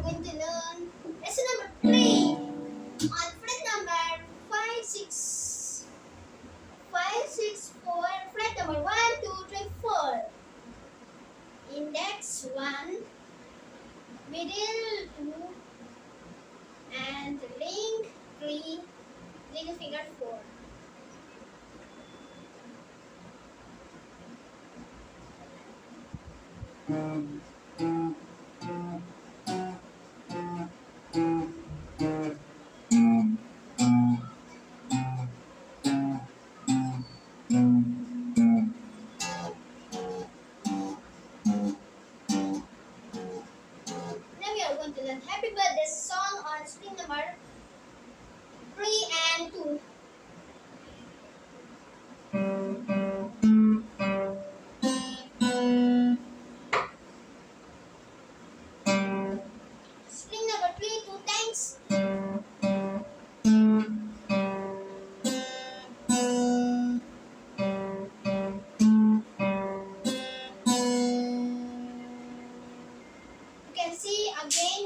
going to learn lesson number 3 on fret number 5, 6, 5, 6, 4, fret number 1, 2, 3, 4. Index 1, middle 2, and ring 3, ring finger 4. Now we are going to learn Happy Birthday song on string number 3 and 2. String number 3, 2 times. You can see again